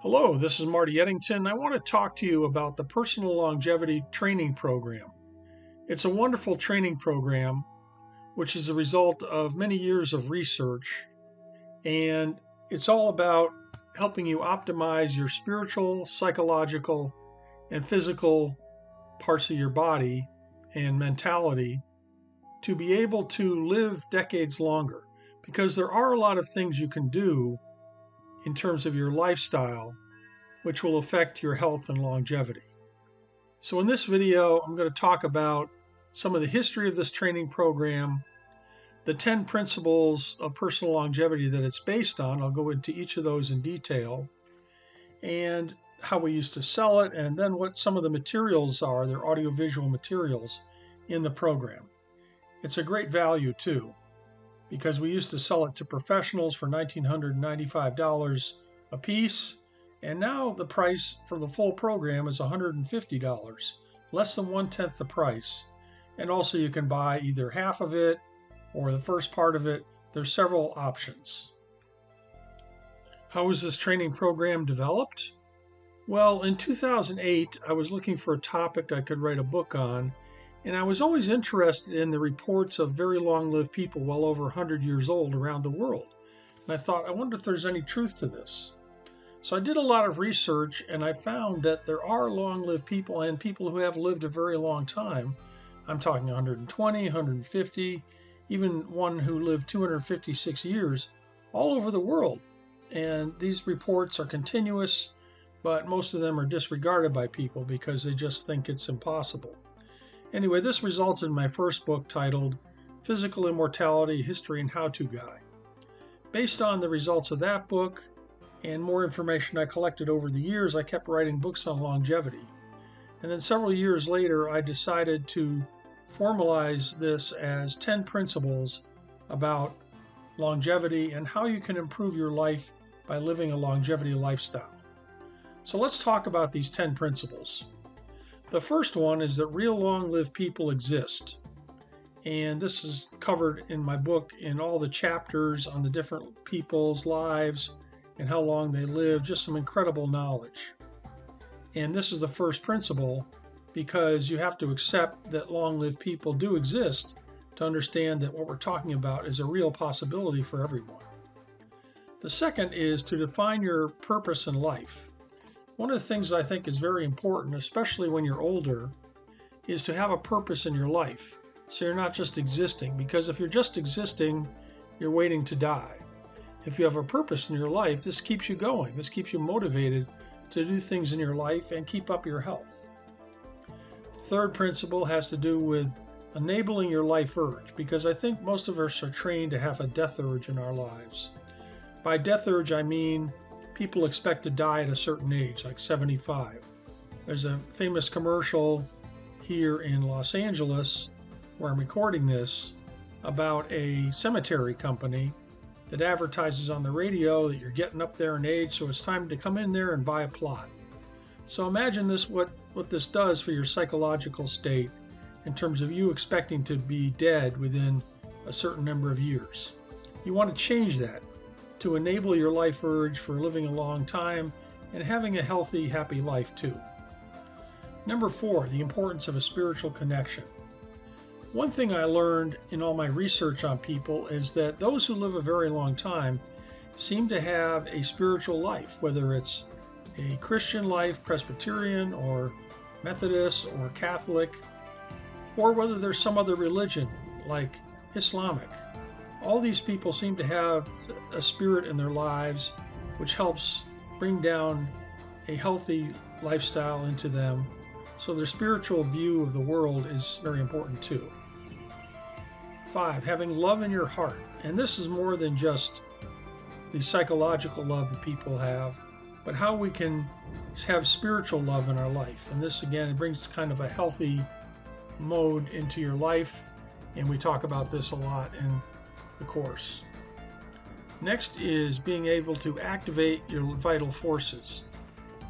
Hello, this is Marty Eddington. I want to talk to you about the Personal Longevity Training Program. It's a wonderful training program which is a result of many years of research, and it's all about helping you optimize your spiritual, psychological, and physical parts of your body and mentality to be able to live decades longer. Because there are a lot of things you can do in terms of your lifestyle which will affect your health and longevity. So in this video, I'm going to talk about some of the history of this training program, the 10 principles of personal longevity that it's based on. I'll go into each of those in detail, and how we used to sell it, and then what some of the materials are, their audiovisual materials in the program. It's a great value too, because we used to sell it to professionals for $1,995 a piece, and now the price for the full program is $150, less than 1/10 the price. And also you can buy either half of it or the first part of it. There's several options. How was this training program developed? Well, in 2008, I was looking for a topic I could write a book on, and I was always interested in the reports of very long-lived people well over 100 years old around the world. And I thought, I wonder if there's any truth to this. So I did a lot of research, and I found that there are long-lived people and people who have lived a very long time. I'm talking 120, 150, even one who lived 256 years all over the world. And these reports are continuous, but most of them are disregarded by people because they just think it's impossible. Anyway, this resulted in my first book titled Physical Immortality: History and How-To Guide. Based on the results of that book and more information I collected over the years, I kept writing books on longevity. And then several years later, I decided to formalize this as 10 principles about longevity and how you can improve your life by living a longevity lifestyle. So let's talk about these 10 principles. The first one is that real long-lived people exist. And this is covered in my book in all the chapters on the different people's lives and how long they live, just some incredible knowledge. And this is the first principle because you have to accept that long-lived people do exist to understand that what we're talking about is a real possibility for everyone. The second is to define your purpose in life. One of the things I think is very important, especially when you're older, is to have a purpose in your life. So you're not just existing, because if you're just existing, you're waiting to die. If you have a purpose in your life, this keeps you going. This keeps you motivated to do things in your life and keep up your health. Third principle has to do with enabling your life urge, because I think most of us are trained to have a death urge in our lives. By death urge, I mean people expect to die at a certain age, like 75. There's a famous commercial here in Los Angeles, where I'm recording this, about a cemetery company that advertises on the radio that you're getting up there in age, so it's time to come in there and buy a plot. So imagine this, what this does for your psychological state in terms of you expecting to be dead within a certain number of years. You want to change that to enable your life urge for living a long time and having a healthy, happy life too. Number 4, the importance of a spiritual connection. One thing I learned in all my research on people is that those who live a very long time seem to have a spiritual life, whether it's a Christian life, Presbyterian or Methodist or Catholic, or whether there's some other religion like Islamic. All these people seem to have a spirit in their lives which helps bring down a healthy lifestyle into them. So their spiritual view of the world is very important too. 5, having love in your heart. And this is more than just the psychological love that people have, but how we can have spiritual love in our life. And this, again, it brings kind of a healthy mode into your life, and we talk about this a lot in the course. Next is being able to activate your vital forces.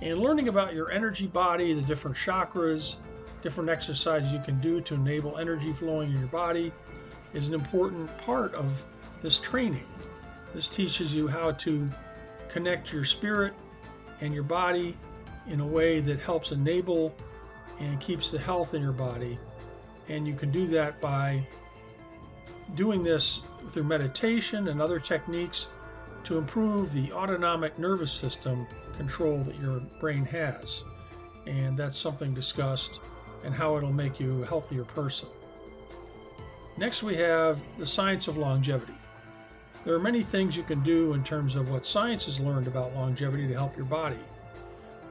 And learning about your energy body, the different chakras, different exercises you can do to enable energy flowing in your body is an important part of this training. This teaches you how to connect your spirit and your body in a way that helps enable and keeps the health in your body. And you can do that by doing this through meditation and other techniques to improve the autonomic nervous system control that your brain has. And that's something discussed and how it'll make you a healthier person. Next, we have the science of longevity. There are many things you can do in terms of what science has learned about longevity to help your body.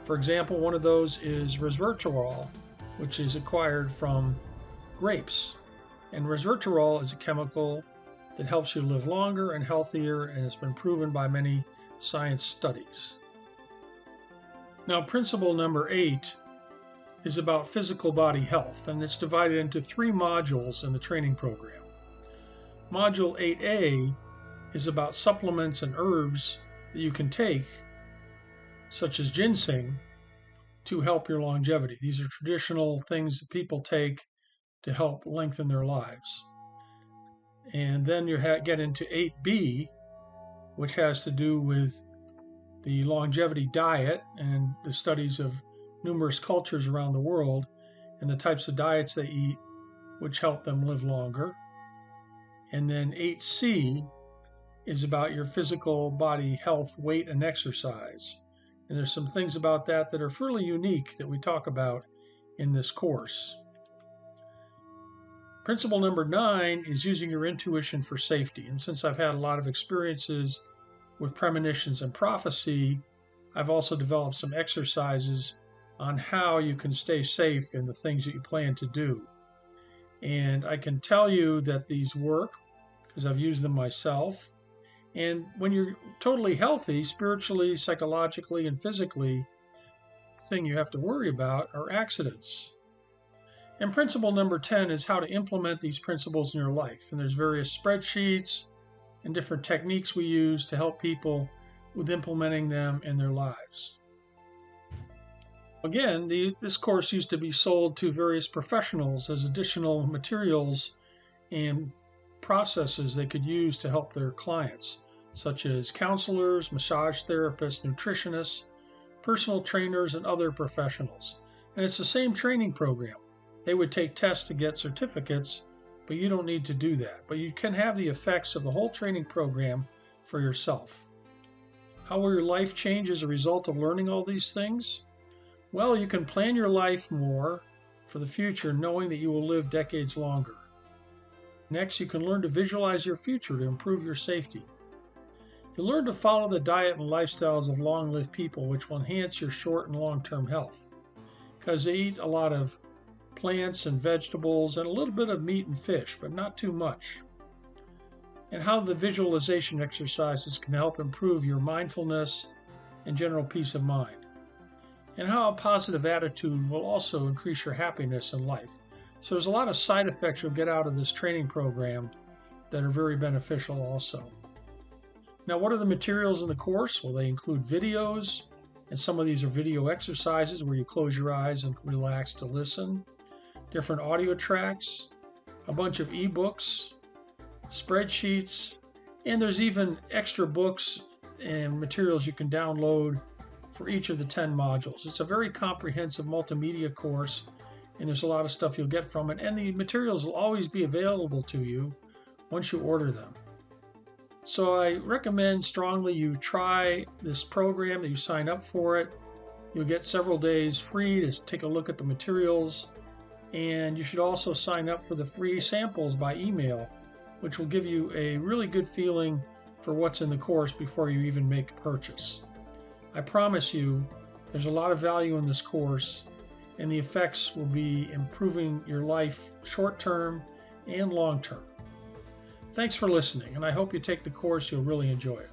For example, one of those is resveratrol, which is acquired from grapes. And resveratrol is a chemical that helps you live longer and healthier, and it's been proven by many science studies. Now, principle number 8 is about physical body health, and it's divided into 3 modules in the training program. Module 8A is about supplements and herbs that you can take, such as ginseng, to help your longevity. These are traditional things that people take to help lengthen their lives. And then you get into 8B, which has to do with the longevity diet and the studies of numerous cultures around the world and the types of diets they eat which help them live longer. And then 8C is about your physical body health, weight, and exercise. And there's some things about that that are fairly unique that we talk about in this course. Principle number 9 is using your intuition for safety. And since I've had a lot of experiences with premonitions and prophecy, I've also developed some exercises on how you can stay safe in the things that you plan to do. And I can tell you that these work because I've used them myself. And when you're totally healthy, spiritually, psychologically, and physically, the thing you have to worry about are accidents. And principle number 10 is how to implement these principles in your life. And there's various spreadsheets and different techniques we use to help people with implementing them in their lives. Again, this course used to be sold to various professionals as additional materials and processes they could use to help their clients, such as counselors, massage therapists, nutritionists, personal trainers, and other professionals. And it's the same training program. They would take tests to get certificates, but you don't need to do that. But you can have the effects of the whole training program for yourself. How will your life change as a result of learning all these things? Well, you can plan your life more for the future, knowing that you will live decades longer. Next, you can learn to visualize your future to improve your safety. You'll learn to follow the diet and lifestyles of long-lived people, which will enhance your short and long-term health, because they eat a lot of plants and vegetables and a little bit of meat and fish, but not too much. And how the visualization exercises can help improve your mindfulness and general peace of mind. And how a positive attitude will also increase your happiness in life. So there's a lot of side effects you'll get out of this training program that are very beneficial also. Now, what are the materials in the course? Well, they include videos, and some of these are video exercises where you close your eyes and relax to listen, different audio tracks, a bunch of ebooks, spreadsheets, and there's even extra books and materials you can download for each of the 10 modules. It's a very comprehensive multimedia course, and there's a lot of stuff you'll get from it, and the materials will always be available to you once you order them. So I recommend strongly you try this program, that you sign up for it. You'll get several days free to take a look at the materials, and you should also sign up for the free samples by email, which will give you a really good feeling for what's in the course before you even make a purchase. I promise you there's a lot of value in this course, and the effects will be improving your life short-term and long-term. Thanks for listening, and I hope you take the course. You'll really enjoy it.